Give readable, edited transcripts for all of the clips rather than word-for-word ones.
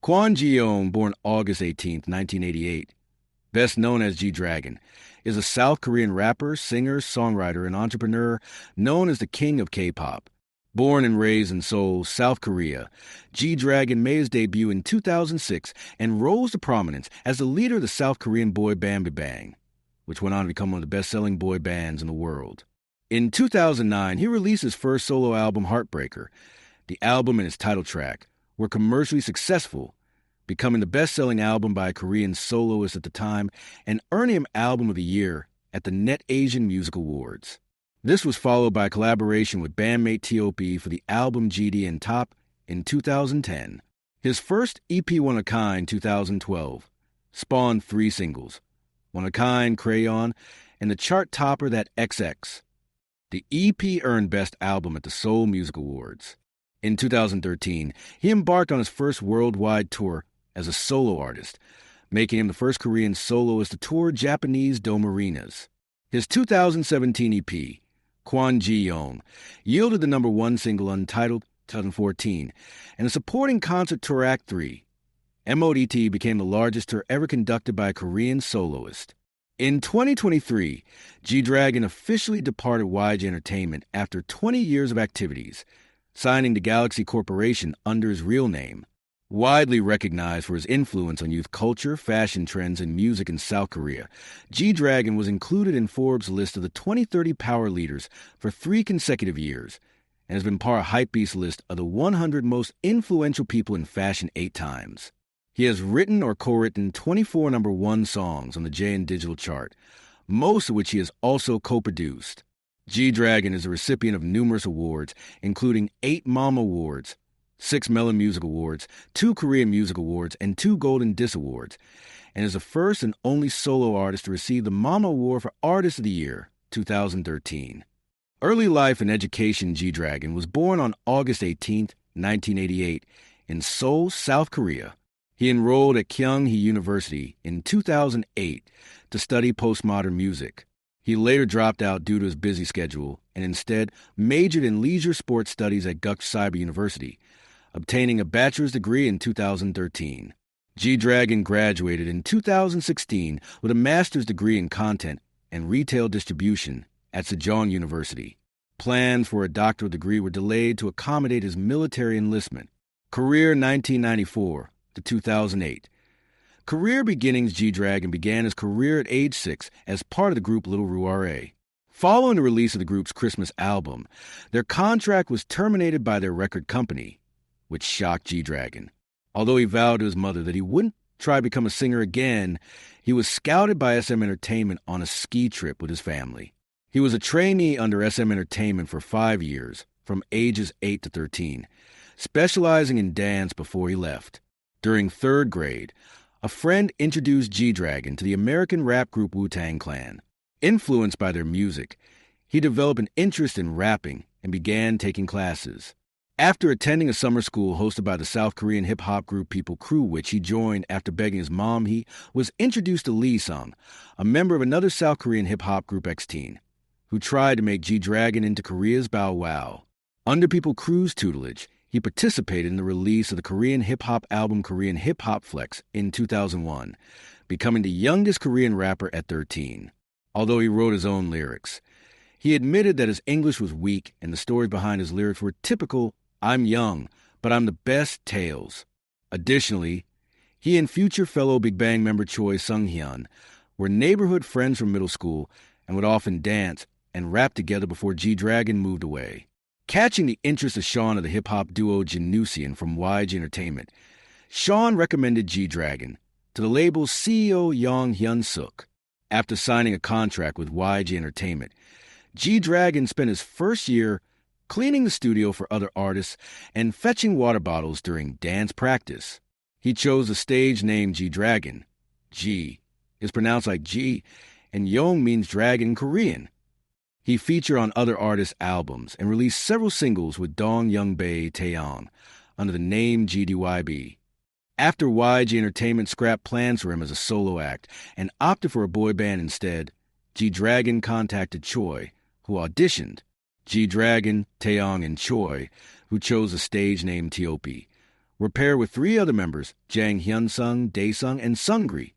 Kwon Ji Yong, born August 18, 1988, best known as G-Dragon, is a South Korean rapper, singer, songwriter, and entrepreneur known as the king of K-pop. Born and raised in Seoul, South Korea, G-Dragon made his debut in 2006 and rose to prominence as the leader of the South Korean boy band Bang, which went on to become one of the best-selling boy bands in the world. In 2009, he released his first solo album, Heartbreaker. The album and its title track were commercially successful, becoming the best-selling album by a Korean soloist at the time and earning him Album of the Year at the Net Asian Music Awards. This was followed by a collaboration with bandmate M.O.T.T.E for the album GD and Top in 2010. His first EP, One of a Kind, 2012, spawned 3 singles, One of a Kind, Crayon, and the chart topper That XX. The EP earned Best Album at the Seoul Music Awards. In 2013, he embarked on his first worldwide tour as a solo artist, making him the first Korean soloist to tour Japanese dome arenas. His 2017 EP, Kwon Ji Yong, yielded the #1 single Untitled 2014, and a supporting concert tour Act 3. M.O.T.T.E became the largest tour ever conducted by a Korean soloist. In 2023, G-Dragon officially departed YG Entertainment after 20 years of activities, signing to Galaxy Corporation under his real name. Widely recognized for his influence on youth culture, fashion trends, and music in South Korea, G-Dragon was included in Forbes' list of the 2030 power leaders for 3 consecutive years and has been part of Hypebeast list of the 100 most influential people in fashion 8 times. He has written or co-written 24 #1 songs on the JN Digital chart, most of which he has also co-produced. G-Dragon is a recipient of numerous awards, including 8 Mama Awards, 6 Melon Music Awards, 2 Korean Music Awards, and 2 Golden Disc Awards, and is the first and only solo artist to receive the Mama Award for Artist of the Year, 2013. Early life and education. G-Dragon was born on August 18, 1988, in Seoul, South Korea. He enrolled at Kyunghee University in 2008 to study postmodern music. He later dropped out due to his busy schedule and instead majored in leisure sports studies at Guk Cyber University, obtaining a bachelor's degree in 2013. G-Dragon graduated in 2016 with a master's degree in content and retail distribution at Sejong University. Plans for a doctoral degree were delayed to accommodate his military enlistment. Career 1994 to 2008. Career beginnings. G-Dragon began his career at age 6 as part of the group Little Ruare. Following the release of the group's Christmas album, their contract was terminated by their record company, which shocked G-Dragon. Although he vowed to his mother that he wouldn't try to become a singer again, he was scouted by SM Entertainment on a ski trip with his family. He was a trainee under SM Entertainment for 5 years, from ages 8 to 13, specializing in dance before he left. During 3rd grade, a friend introduced G-Dragon to the American rap group Wu-Tang Clan. Influenced by their music, he developed an interest in rapping and began taking classes. After attending a summer school hosted by the South Korean hip-hop group People Crew, which he joined after begging his mom, he was introduced to Lee Sung, a member of another South Korean hip-hop group X-Teen, who tried to make G-Dragon into Korea's Bow Wow. Under People Crew's tutelage, he participated in the release of the Korean hip-hop album Korean Hip Hop Flex in 2001, becoming the youngest Korean rapper at 13. Although he wrote his own lyrics, he admitted that his English was weak and the stories behind his lyrics were typical "I'm young, but I'm the best" tales. Additionally, he and future fellow Big Bang member Choi Sung-hyun were neighborhood friends from middle school and would often dance and rap together before G-Dragon moved away. Catching the interest of Sean of the hip-hop duo Jinusian from YG Entertainment, Sean recommended G-Dragon to the label's CEO Yong Hyun-suk. After signing a contract with YG Entertainment, G-Dragon spent his first year cleaning the studio for other artists and fetching water bottles during dance practice. He chose the stage name G-Dragon. G is pronounced like G, and Yong means dragon in Korean. He featured on other artists' albums and released several singles with Dong Young-bae Taeyong under the name GDYB. After YG Entertainment scrapped plans for him as a solo act and opted for a boy band instead, G-Dragon contacted Choi, who auditioned. G-Dragon, Taeyong, and Choi, who chose the stage name T.O.P., were paired with three other members, Jang Hyun-sung, Dae-sung, and Seungri.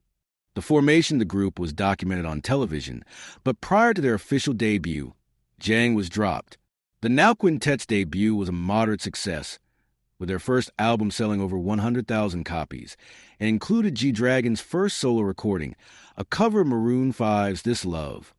The formation of the group was documented on television, but prior to their official debut, Jang was dropped. The now quintet's debut was a moderate success, with their first album selling over 100,000 copies, and included G-Dragon's first solo recording, a cover of Maroon 5's This Love.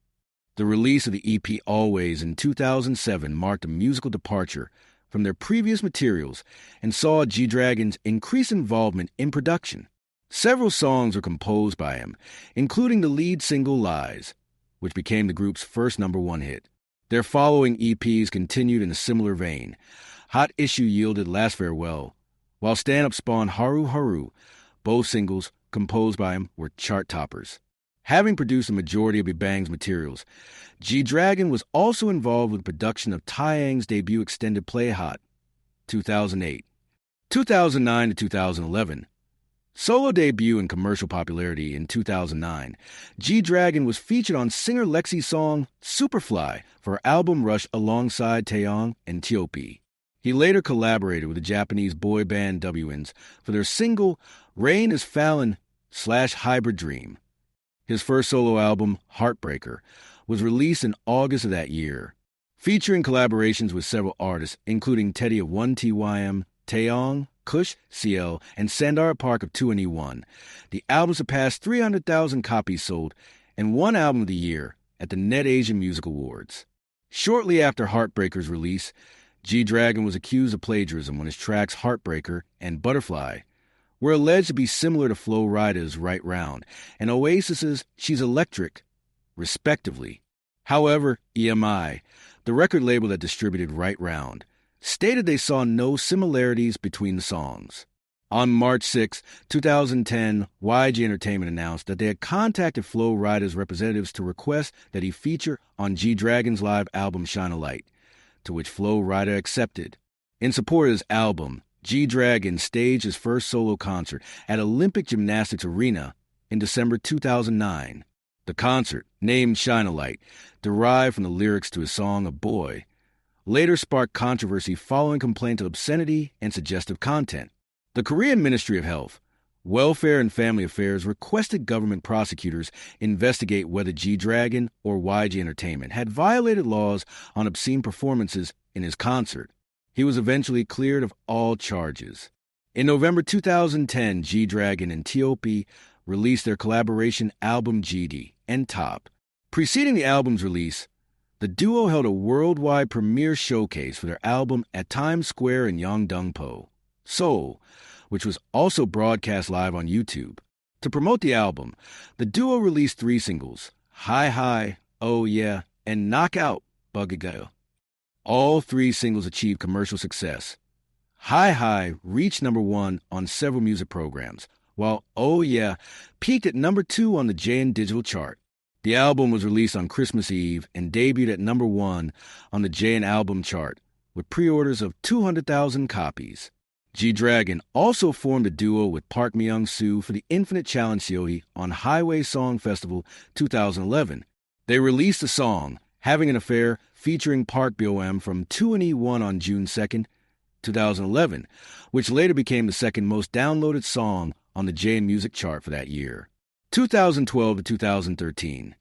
The release of the EP Always in 2007 marked a musical departure from their previous materials and saw G-Dragon's increased involvement in production. Several songs were composed by him, including the lead single Lies, which became the group's first #1 hit. Their following EPs continued in a similar vein. Hot Issue yielded Last Farewell, while Stand Up spawned Haru Haru. Both singles, composed by him, were chart toppers. Having produced a majority of Bang's materials, G-Dragon was also involved with the production of Taeyang's debut extended play Hot, 2008. 2009 to 2011. Solo debut and commercial popularity in 2009, G-Dragon was featured on singer Lexi's song Superfly for her album Rush alongside Taeyong and T.O.P. He later collaborated with the Japanese boy band WNs for their single Rain is Fallin'/Hybrid Dream. His first solo album, Heartbreaker, was released in August of that year, featuring collaborations with several artists, including Teddy of 1TYM, Taeyong, Kush, CL, and Sandara Park of 2NE1. The album surpassed 300,000 copies sold and won Album of the Year at the Net Asian Music Awards. Shortly after Heartbreaker's release, G-Dragon was accused of plagiarism when his tracks Heartbreaker and Butterfly were alleged to be similar to Flo Rida's Right Round and Oasis's She's Electric, respectively. However, EMI, the record label that distributed Right Round, stated they saw no similarities between the songs. On March 6, 2010, YG Entertainment announced that they had contacted Flo Rida's representatives to request that he feature on G-Dragon's live album Shine a Light, to which Flo Rida accepted. In support of his album, G-Dragon staged his first solo concert at Olympic Gymnastics Arena in December 2009. The concert, named Shine a Light, derived from the lyrics to his song A Boy, later sparked controversy following complaints of obscenity and suggestive content. The Korean Ministry of Health, Welfare and Family Affairs requested government prosecutors investigate whether G-Dragon or YG Entertainment had violated laws on obscene performances in his concert. He was eventually cleared of all charges. In November 2010, G-Dragon and T.O.P. released their collaboration album GD and Top. Preceding the album's release, the duo held a worldwide premiere showcase for their album at Times Square in Yeongdeungpo, Seoul, which was also broadcast live on YouTube. To promote the album, the duo released 3 singles, Hi Hi, Oh Yeah, and Knockout, Bugagao. All 3 singles achieved commercial success. Hi Hi reached #1 on several music programs, while Oh Yeah peaked at #2 on the JN Digital chart. The album was released on Christmas Eve and debuted at #1 on the JN Album chart, with pre-orders of 200,000 copies. G-Dragon also formed a duo with Park Myung-soo for the Infinite Challenge Seohee on Highway Song Festival 2011. They released a song, Having an Affair, featuring Park Bo-em from 2NE1 on June 2nd, 2011, which later became the second most downloaded song on the JN Music chart for that year. 2012 to 2013.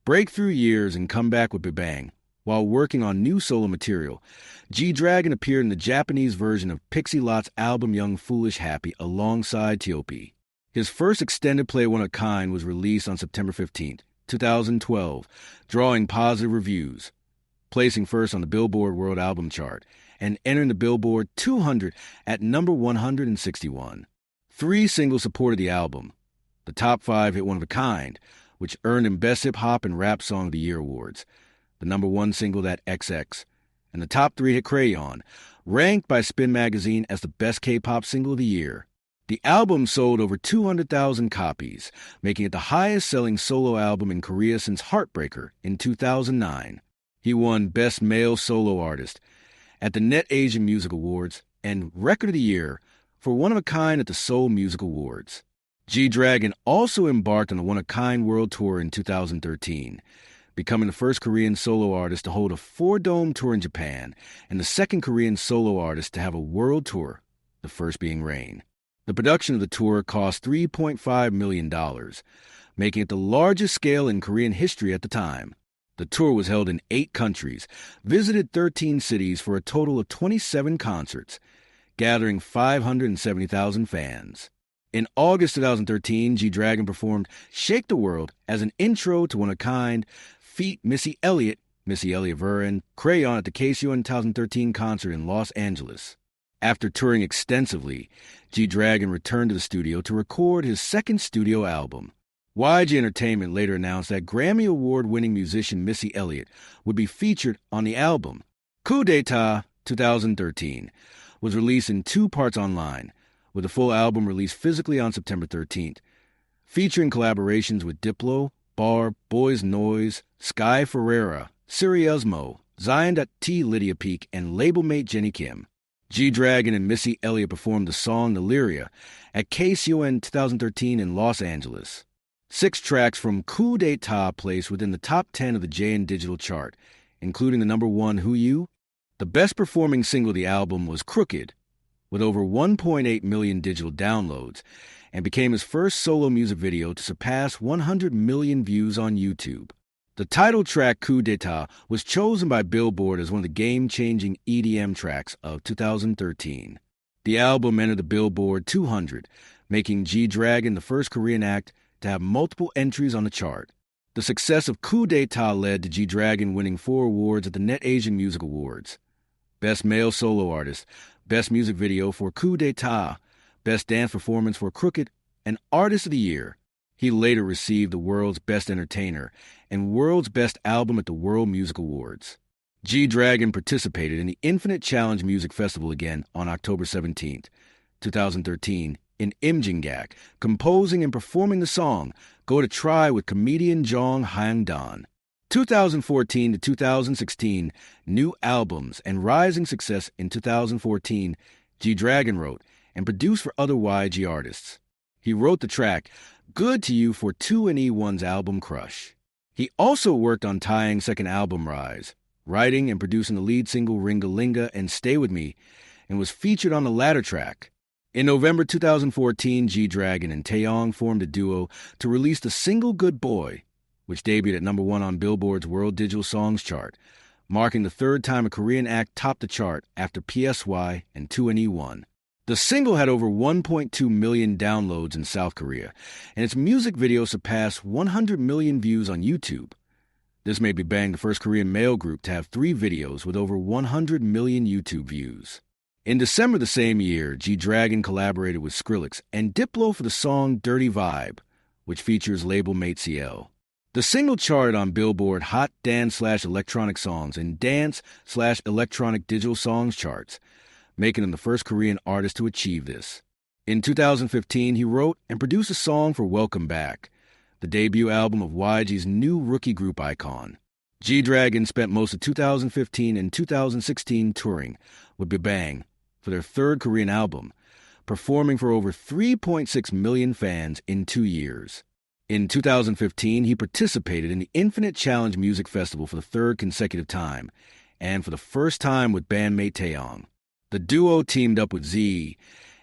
Breakthrough years and comeback with Bang. While working on new solo material, G-Dragon appeared in the Japanese version of Pixie Lot's album Young Foolish Happy alongside T.O.P. His first extended play One of a Kind was released on September 15, 2012, drawing positive reviews, placing first on the Billboard World Album Chart and entering the Billboard 200 at number 161. 3 singles supported the album. The top 5 hit One of a Kind, which earned him Best Hip Hop and Rap Song of the Year awards. The #1 single, That XX, and the top 3 hit Crayon, ranked by Spin Magazine as the best K-pop single of the year. The album sold over 200,000 copies, making it the highest-selling solo album in Korea since Heartbreaker in 2009. He won Best Male Solo Artist at the Net Asian Music Awards and Record of the Year for One of a Kind at the Seoul Music Awards. G-Dragon also embarked on the One of a Kind World Tour in 2013, becoming the first Korean solo artist to hold a 4-dome tour in Japan and the second Korean solo artist to have a world tour, the first being Rain. The production of the tour cost $3.5 million, making it the largest scale in Korean history at the time. The tour was held in 8 countries, visited 13 cities for a total of 27 concerts, gathering 570,000 fans. In August 2013, G-Dragon performed Shake the World as an intro to one-of-a-kind feat Missy Elliott Vernon, Crayon at the KCON 2013 concert in Los Angeles. After touring extensively, G-Dragon returned to the studio to record his second studio album. YG Entertainment later announced that Grammy Award-winning musician Missy Elliott would be featured on the album. Coup d'Etat 2013 was released in 2 parts online, with the full album released physically on September 13th, featuring collaborations with Diplo, Barb, Boys Noise, Sky Ferreira, Siri Esmo, Zion.T Lydia Peak, and label mate Jenny Kim. G-Dragon and Missy Elliott performed the song Deliria at KCON 2013 in Los Angeles. 6 tracks from Coup d'Etat placed within the top 10 of the JN Digital chart, including the number 1 Who You. The best performing single of the album was Crooked, with over 1.8 million digital downloads, and became his first solo music video to surpass 100 million views on YouTube. The title track Coup d'Etat was chosen by Billboard as one of the game-changing EDM tracks of 2013. The album entered the Billboard 200, making G-Dragon the first Korean act to have multiple entries on the chart. The success of Coup d'Etat led to G-Dragon winning 4 awards at the Net Asian Music Awards: Best Male Solo Artist, Best Music Video for Coup d'Etat, Best Dance Performance for Crooked, and Artist of the Year. He later received the World's Best Entertainer and World's Best Album at the World Music Awards. G-Dragon participated in the Infinite Challenge Music Festival again on October 17, 2013, in Imjingak, composing and performing the song Go to Try with comedian Jong Hyang-dan. 2014 to 2016, new albums and rising success in 2014, G-Dragon wrote and produced for other YG artists. He wrote the track Good to You for 2NE1's album Crush. He also worked on Taeyang's second album Rise, writing and producing the lead single Ringa Linga and Stay With Me, and was featured on the latter track. In November 2014, G-Dragon and Taeyang formed a duo to release the single Good Boy, which debuted at number 1 on Billboard's World Digital Songs chart, marking the 3rd time a Korean act topped the chart after PSY and 2NE1. The single had over 1.2 million downloads in South Korea, and its music video surpassed 100 million views on YouTube. This made BBang the first Korean male group to have 3 videos with over 100 million YouTube views. In December the same year, G-Dragon collaborated with Skrillex and Diplo for the song Dirty Vibe, which features label mate CL. The single charted on Billboard Hot Dance/Electronic Songs and Dance/Electronic Digital Songs charts, making him the first Korean artist to achieve this. In 2015, he wrote and produced a song for Welcome Back, the debut album of YG's new rookie group icon. G-Dragon spent most of 2015 and 2016 touring with BBang for their 3rd Korean album, performing for over 3.6 million fans in 2 years. In 2015, he participated in the Infinite Challenge Music Festival for the 3rd consecutive time, and for the first time with bandmate Taeyang. The duo teamed up with Z,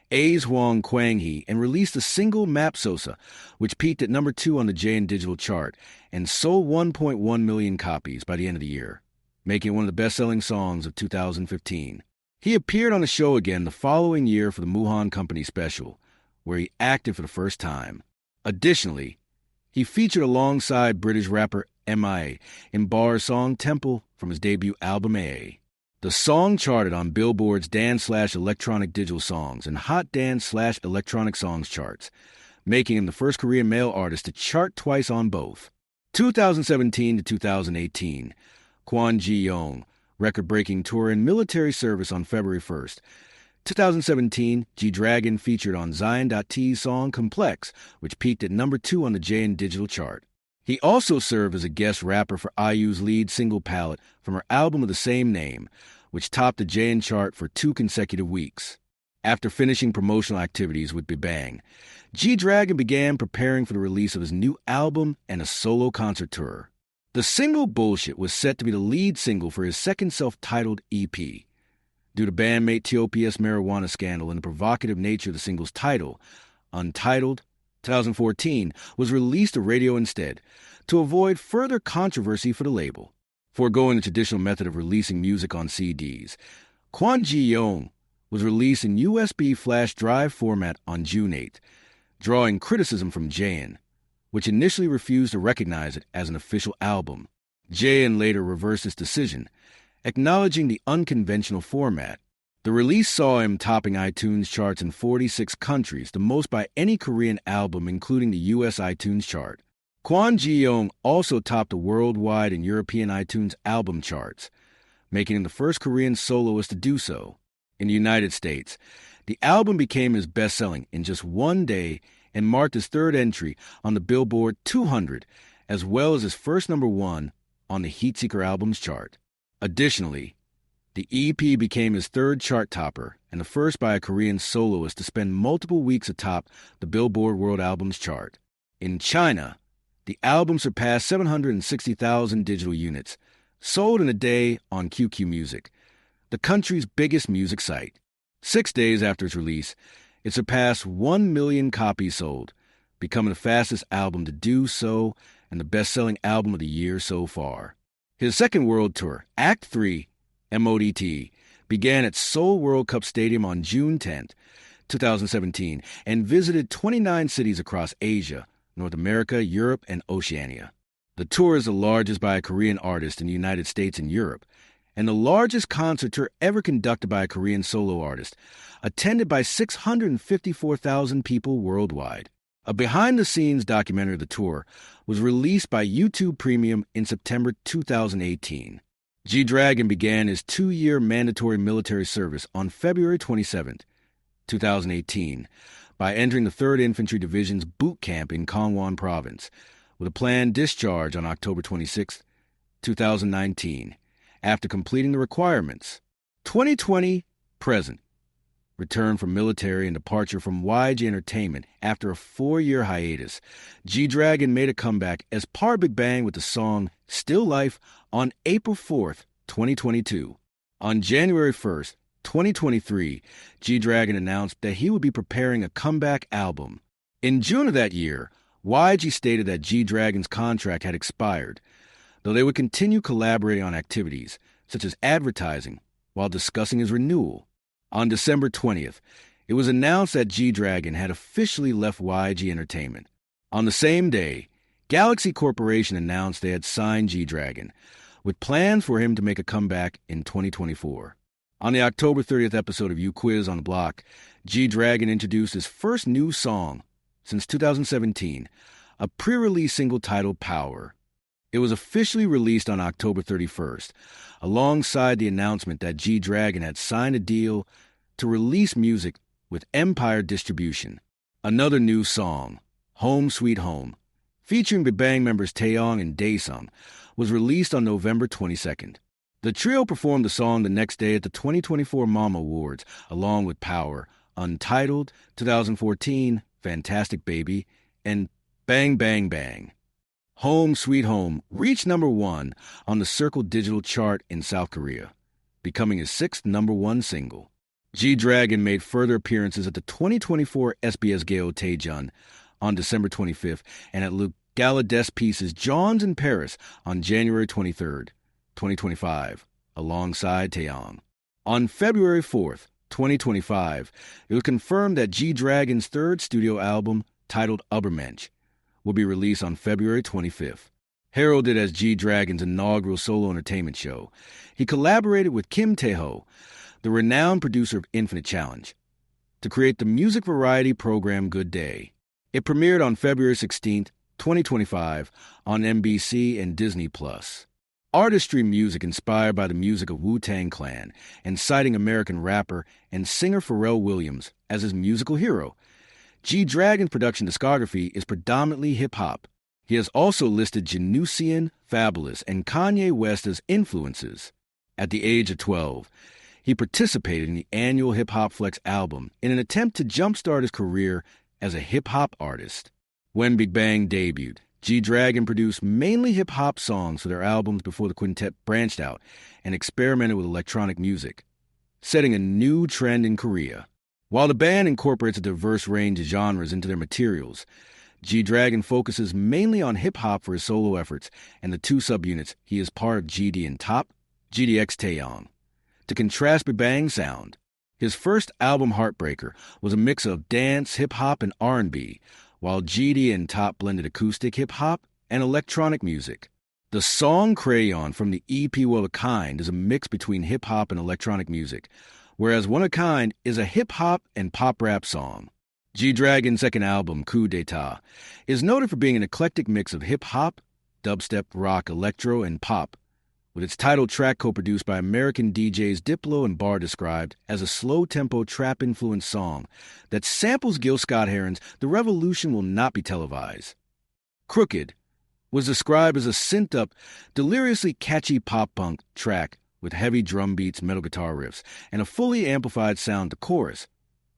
A's Hwang Kwang-hee, and released the single Mapsosa, which peaked at number 2 on the JN Digital chart and sold 1.1 million copies by the end of the year, making it one of the best-selling songs of 2015. He appeared on the show again the following year for the Muhan Company special, where he acted for the first time. Additionally, he featured alongside British rapper M.I.A. in Barr's song Temple from his debut album A. The song charted on Billboard's Dance/Electronic Digital Songs and Hot Dance/Electronic Songs charts, making him the first Korean male artist to chart twice on both. 2017 to 2018, Kwon Ji Yong, record-breaking tour in military service on February 1st. 2017, G-Dragon featured on Zion.T's song Complex, which peaked at number 2 on the JN Digital chart. He also served as a guest rapper for IU's lead single Palette from her album of the same name, which topped the JN chart for 2 consecutive weeks. After finishing promotional activities with BBang, G-Dragon began preparing for the release of his new album and a solo concert tour. The single Bullshit was set to be the lead single for his second self-titled EP. due to bandmate T.O.P.'s marijuana scandal and the provocative nature of the single's title. Untitled, 2014, was released to radio instead, to avoid further controversy for the label. Foregoing the traditional method of releasing music on CDs, Kwon Ji Yong was released in USB flash drive format on June 8th, drawing criticism from Jaein, which initially refused to recognize it as an official album. Jaein later reversed its decision, acknowledging the unconventional format. The release saw him topping iTunes charts in 46 countries, the most by any Korean album, including the U.S. iTunes chart. Kwon Ji Yong also topped the worldwide and European iTunes album charts, making him the first Korean soloist to do so. In the United States, the album became his best-selling in just one day and marked his third entry on the Billboard 200, as well as his first #1 on the Heatseeker Albums chart. Additionally, the EP became his third chart topper and the first by a Korean soloist to spend multiple weeks atop the Billboard World Albums chart. In China, the album surpassed 760,000 digital units, sold in a day on QQ Music, the country's biggest music site. 6 days after its release, it surpassed 1 million copies sold, becoming the fastest album to do so and the best-selling album of the year so far. His second world tour, Act 3, M.O.T.T.E, began at Seoul World Cup Stadium on June 10, 2017, and visited 29 cities across Asia, North America, Europe, and Oceania. The tour is the largest by a Korean artist in the United States and Europe, and the largest concert tour ever conducted by a Korean solo artist, attended by 654,000 people worldwide. A behind-the-scenes documentary of the tour was released by YouTube Premium in September 2018. G-Dragon began his 2-year mandatory military service on February 27, 2018, by entering the 3rd Infantry Division's boot camp in Gangwon Province, with a planned discharge on October 26, 2019, after completing the requirements. 2020, present. Return from military and departure from YG Entertainment after a 4-year hiatus. G-Dragon made a comeback as part of Big Bang with the song Still Life on April 4th, 2022. On January 1st, 2023, G-Dragon announced that he would be preparing a comeback album. In June of that year, YG stated that G-Dragon's contract had expired, though they would continue collaborating on activities, such as advertising, while discussing his renewal. On December 20th, it was announced that G-Dragon had officially left YG Entertainment. On the same day, Galaxy Corporation announced they had signed G-Dragon, with plans for him to make a comeback in 2024. On the October 30th episode of You Quiz on the Block, G-Dragon introduced his first new song since 2017, a pre-release single titled Power. It was officially released on October 31st, alongside the announcement that G-Dragon had signed a deal to release music with Empire Distribution. Another new song, Home Sweet Home, featuring Big Bang members Taeyong and Daesung, was released on November 22nd. The trio performed the song the next day at the 2024 Mama Awards, along with Power, Untitled, 2014, Fantastic Baby, and Bang Bang Bang. Home Sweet Home reached #1 on the Circle Digital chart in South Korea, becoming his 6th #1 single. G-Dragon made further appearances at the 2024 SBS Geo Taejeon on December 25th and at Le Gala des Pieces Johns in Paris on January 23rd, 2025, alongside Taeyong. On February 4th, 2025, it was confirmed that G-Dragon's 3rd studio album, titled Übermensch, will be released on February 25th. Heralded as G-Dragon's inaugural solo entertainment show, he collaborated with Kim Tae-ho, the renowned producer of Infinite Challenge, to create the music variety program Good Day. It premiered on February 16th, 2025, on NBC and Disney+. Artistry music inspired by the music of Wu-Tang Clan and citing American rapper and singer Pharrell Williams as his musical hero. G-Dragon's production discography is predominantly hip-hop. He has also listed Janusian, Fabulous, and Kanye West as influences. At the age of 12, he participated in the annual Hip Hop Flex album in an attempt to jumpstart his career as a hip-hop artist. When Big Bang debuted, G-Dragon produced mainly hip-hop songs for their albums before the quintet branched out and experimented with electronic music. setting a new trend in Korea. While the band incorporates a diverse range of genres into their materials, G-Dragon focuses mainly on hip-hop for his solo efforts and the two subunits he is part of GD and Top, GDX Taeyong. To contrast with Bang's sound, his first album Heartbreaker was a mix of dance, hip-hop, and R&B, while GD and Top blended acoustic hip-hop and electronic music. The song Crayon from the EP One of a Kind is a mix between hip-hop and electronic music, whereas One of a Kind is a hip-hop and pop-rap song. G-Dragon's second album, Coup d'Etat, is noted for being an eclectic mix of hip-hop, dubstep, rock, electro, and pop, with its title track co-produced by American DJs Diplo and Bar described as a slow-tempo trap-influenced song that samples Gil Scott-Heron's The Revolution Will Not Be Televised. Crooked was described as a synth-up, deliriously catchy pop-punk track with heavy drum beats, metal guitar riffs, and a fully amplified sound to chorus,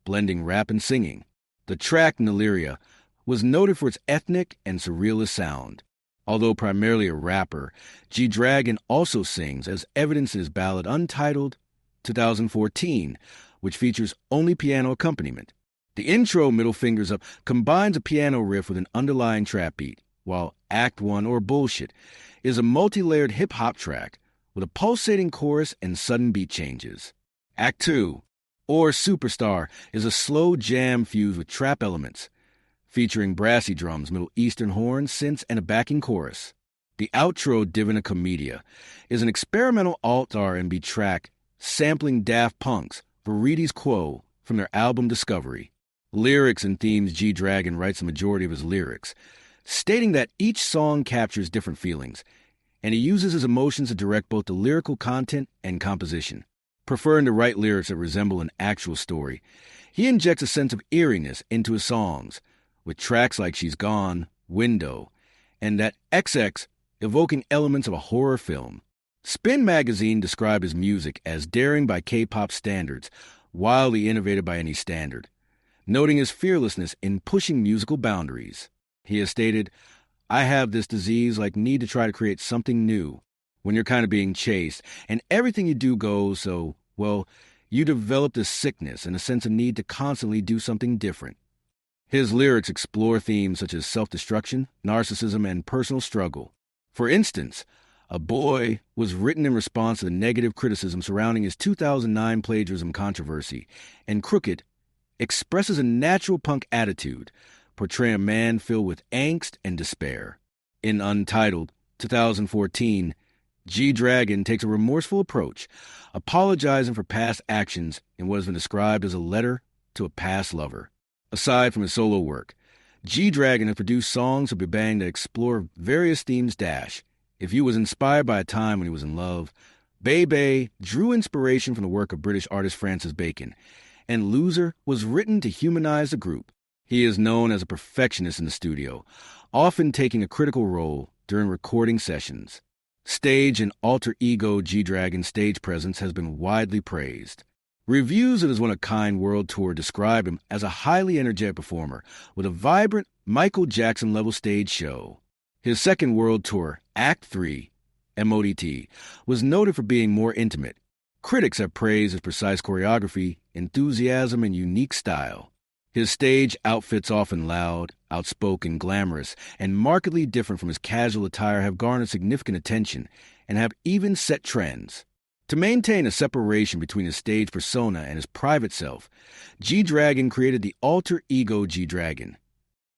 blending rap and singing. The track Neleria was noted for its ethnic and surrealist sound. Although primarily a rapper, G-Dragon also sings, as evidenced in his ballad Untitled, 2014, which features only piano accompaniment. The intro, Middle Fingers Up, combines a piano riff with an underlying trap beat, while Act 1, or Bullshit, is a multi-layered hip-hop track with a pulsating chorus and sudden beat changes. Act 2, or Superstar, is a slow jam fused with trap elements, featuring brassy drums, Middle Eastern horns, synths, and a backing chorus. The outro, Divina Commedia, is an experimental alt R&B track sampling Daft Punk's Veritas Quo from their album Discovery. Lyrics and themes. G-Dragon writes the majority of his lyrics, stating that each song captures different feelings, and he uses his emotions to direct both the lyrical content and composition. Preferring to write lyrics that resemble an actual story, he injects a sense of eeriness into his songs, with tracks like She's Gone, Window, and That XX evoking elements of a horror film. Spin magazine described his music as daring by K-pop standards, wildly innovative by any standard, noting his fearlessness in pushing musical boundaries. He has stated, "I have this disease like need to try to create something new when you're kind of being chased, and everything you do goes, so, well, you develop this sickness and a sense of need to constantly do something different." His lyrics explore themes such as self-destruction, narcissism, and personal struggle. For instance, A Boy was written in response to the negative criticism surrounding his 2009 plagiarism controversy, and Crooked expresses a natural punk attitude, portraying a man filled with angst and despair. In Untitled, 2014, G-Dragon takes a remorseful approach, apologizing for past actions in what has been described as a letter to a past lover. Aside from his solo work, G-Dragon has produced songs of Bang that explore various themes. If You was inspired by a time when he was in love, Bebe drew inspiration from the work of British artist Francis Bacon, and Loser was written to humanize the group. He is known as a perfectionist in the studio, often taking a critical role during recording sessions. Stage and alter ego G-Dragon's stage presence has been widely praised. Reviews of his one-of-a-kind world tour describe him as a highly energetic performer with a vibrant Michael Jackson-level stage show. His second world tour, Act 3, M.O.T.T.E, was noted for being more intimate. Critics have praised his precise choreography, enthusiasm, and unique style. His stage outfits, often loud, outspoken, glamorous, and markedly different from his casual attire, have garnered significant attention and have even set trends. To maintain a separation between his stage persona and his private self, G-Dragon created the alter ego G-Dragon.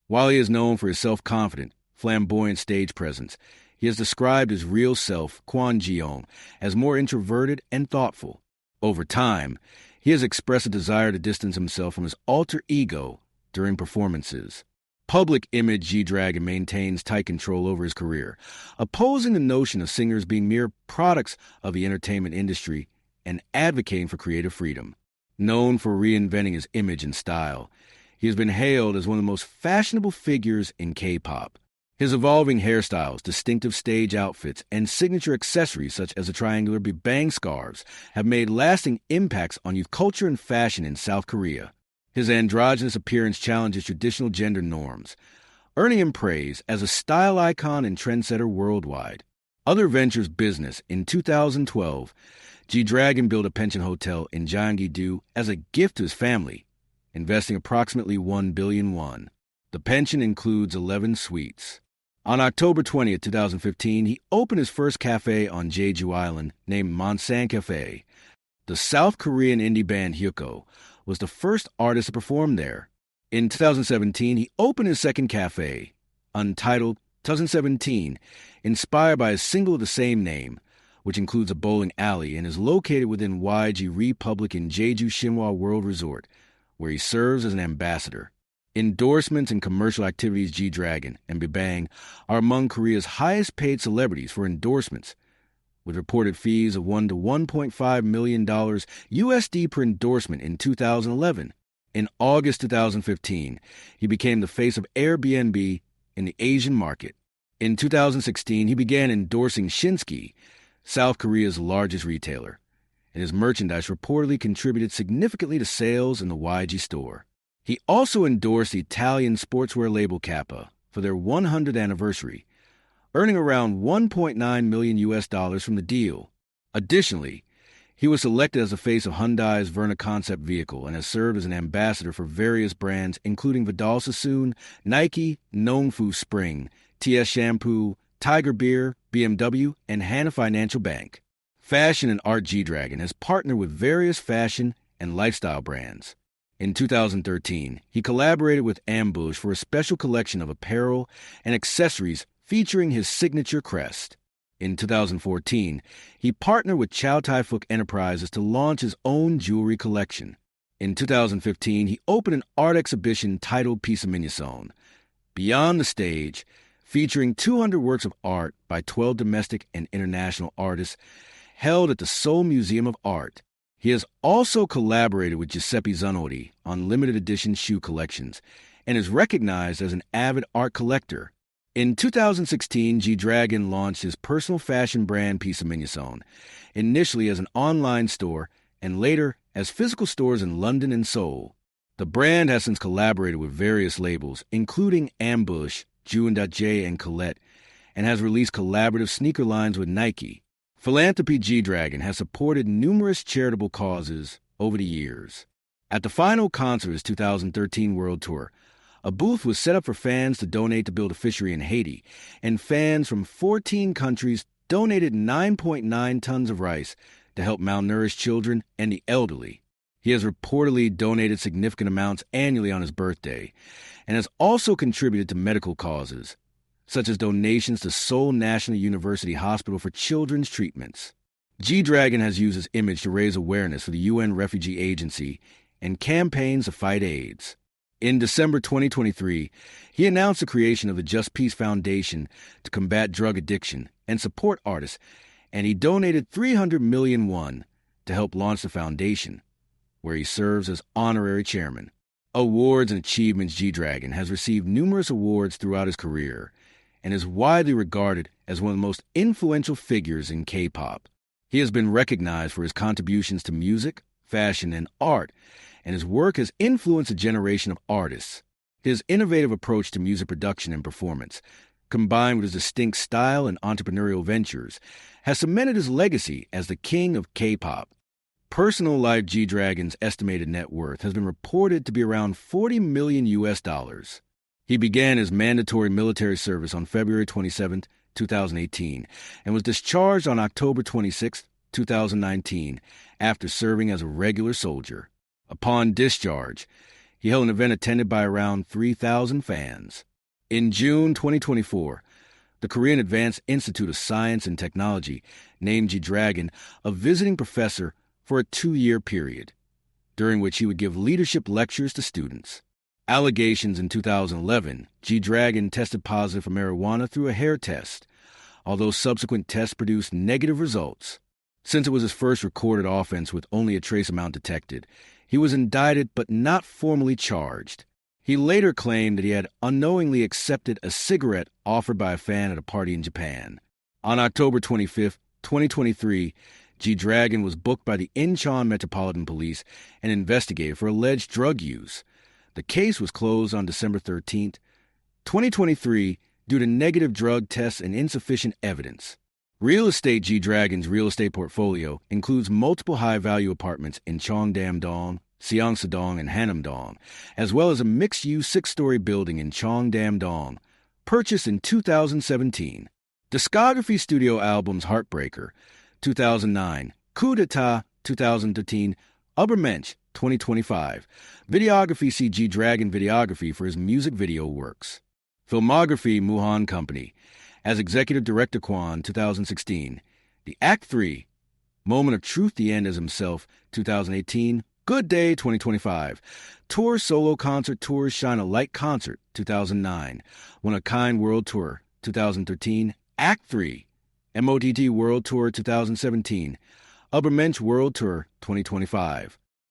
While he is known for his self-confident, flamboyant stage presence, he has described his real self, Kwon Ji Yong, as more introverted and thoughtful. Over time, he has expressed a desire to distance himself from his alter ego during performances. Public image G-Dragon maintains tight control over his career, opposing the notion of singers being mere products of the entertainment industry and advocating for creative freedom. Known for reinventing his image and style, he has been hailed as one of the most fashionable figures in K-pop. His evolving hairstyles, distinctive stage outfits, and signature accessories such as the triangular Bang scarves have made lasting impacts on youth culture and fashion in South Korea. His androgynous appearance challenges traditional gender norms, earning him praise as a style icon and trendsetter worldwide. Other ventures business. In 2012, G-Dragon built a pension hotel in Gyeonggi-do as a gift to his family, investing approximately 1 billion won. The pension includes 11 suites. On October 20th, 2015, he opened his first cafe on Jeju Island named Monsan Cafe. The South Korean indie band Hyuko was the first artist to perform there. In 2017, he opened his second cafe, Untitled 2017, inspired by a single of the same name, which includes a bowling alley and is located within YG Republic in Jeju Shinhwa World Resort, where he serves as an ambassador. Endorsements and commercial activities. G-Dragon and Bebang are among Korea's highest paid celebrities for endorsements, with reported fees of $1 to $1.5 million USD per endorsement in 2011. In August 2015, he became the face of Airbnb in the Asian market. In 2016, he began endorsing Shinski, South Korea's largest retailer, and his merchandise reportedly contributed significantly to sales in the YG store. He also endorsed the Italian sportswear label Kappa for their 100th anniversary, earning around $1.9 million USD from the deal. Additionally, he was selected as the face of Hyundai's Verna concept vehicle and has served as an ambassador for various brands including Vidal Sassoon, Nike, Nongfu Spring, TS Shampoo, Tiger Beer, BMW, and Hana Financial Bank. Fashion and art. G-Dragon has partnered with various fashion and lifestyle brands. In 2013, he collaborated with Ambush for a special collection of apparel and accessories featuring his signature crest. In 2014, he partnered with Chow Tai Fook Enterprises to launch his own jewelry collection. In 2015, he opened an art exhibition titled Pisaminyason, Beyond the Stage, featuring 200 works of art by 12 domestic and international artists, held at the Seoul Museum of Art. He has also collaborated with Giuseppe Zanotti on limited edition shoe collections and is recognized as an avid art collector. In 2016, G-Dragon launched his personal fashion brand Pisaminyason, initially as an online store and later as physical stores in London and Seoul. The brand has since collaborated with various labels, including Ambush, Ju&J, and Colette, and has released collaborative sneaker lines with Nike. Philanthropy. G-Dragon has supported numerous charitable causes over the years. At the final concert of his 2013 World Tour, a booth was set up for fans to donate to build a fishery in Haiti, and fans from 14 countries donated 9.9 tons of rice to help malnourished children and the elderly. He has reportedly donated significant amounts annually on his birthday, and has also contributed to medical causes, such as donations to Seoul National University Hospital for children's treatments. G-Dragon has used his image to raise awareness for the UN Refugee Agency and campaigns to fight AIDS. In December 2023, he announced the creation of the Just Peace Foundation to combat drug addiction and support artists, and he donated 300 million won to help launch the foundation, where he serves as honorary chairman. Awards and achievements. G-Dragon has received numerous awards throughout his career and is widely regarded as one of the most influential figures in K-pop. He has been recognized for his contributions to music, fashion, and art, and his work has influenced a generation of artists. His innovative approach to music production and performance, combined with his distinct style and entrepreneurial ventures, has cemented his legacy as the king of K-pop. Personal life. G-Dragon's estimated net worth has been reported to be around $40 million USD. He began his mandatory military service on February 27, 2018, and was discharged on October 26, 2019, after serving as a regular soldier. Upon discharge, he held an event attended by around 3,000 fans. In June 2024, the Korean Advanced Institute of Science and Technology named G-Dragon a visiting professor for a 2-year period, during which he would give leadership lectures to students. Allegations. In 2011, G-Dragon tested positive for marijuana through a hair test, although subsequent tests produced negative results. Since it was his first recorded offense with only a trace amount detected, he was indicted but not formally charged. He later claimed that he had unknowingly accepted a cigarette offered by a fan at a party in Japan. On October 25, 2023, G-Dragon was booked by the Incheon Metropolitan Police and investigated for alleged drug use. The case was closed on December 13, 2023, due to negative drug tests and insufficient evidence. Real estate. G-Dragon's real estate portfolio includes multiple high-value apartments in Cheongdam-dong, Seongsu-dong, and Hanam-dong, as well as a mixed-use 6-story building in Cheongdam-dong, purchased in 2017. Discography. Studio albums: Heartbreaker, 2009, Coup d'etat, 2013, Übermensch, 2025. Videography. See G-Dragon videography for his music video works. Filmography. Muhan Company. As Executive Director Kwon, 2016. The Act 3, Moment of Truth, The End as Himself, 2018. Good Day, 2025. Tour Solo Concert Tours Shine a Light Concert, 2009. One of Kind World Tour, 2013. Act 3, M.O.T.T.E World Tour, 2017. Übermensch World Tour, 2025.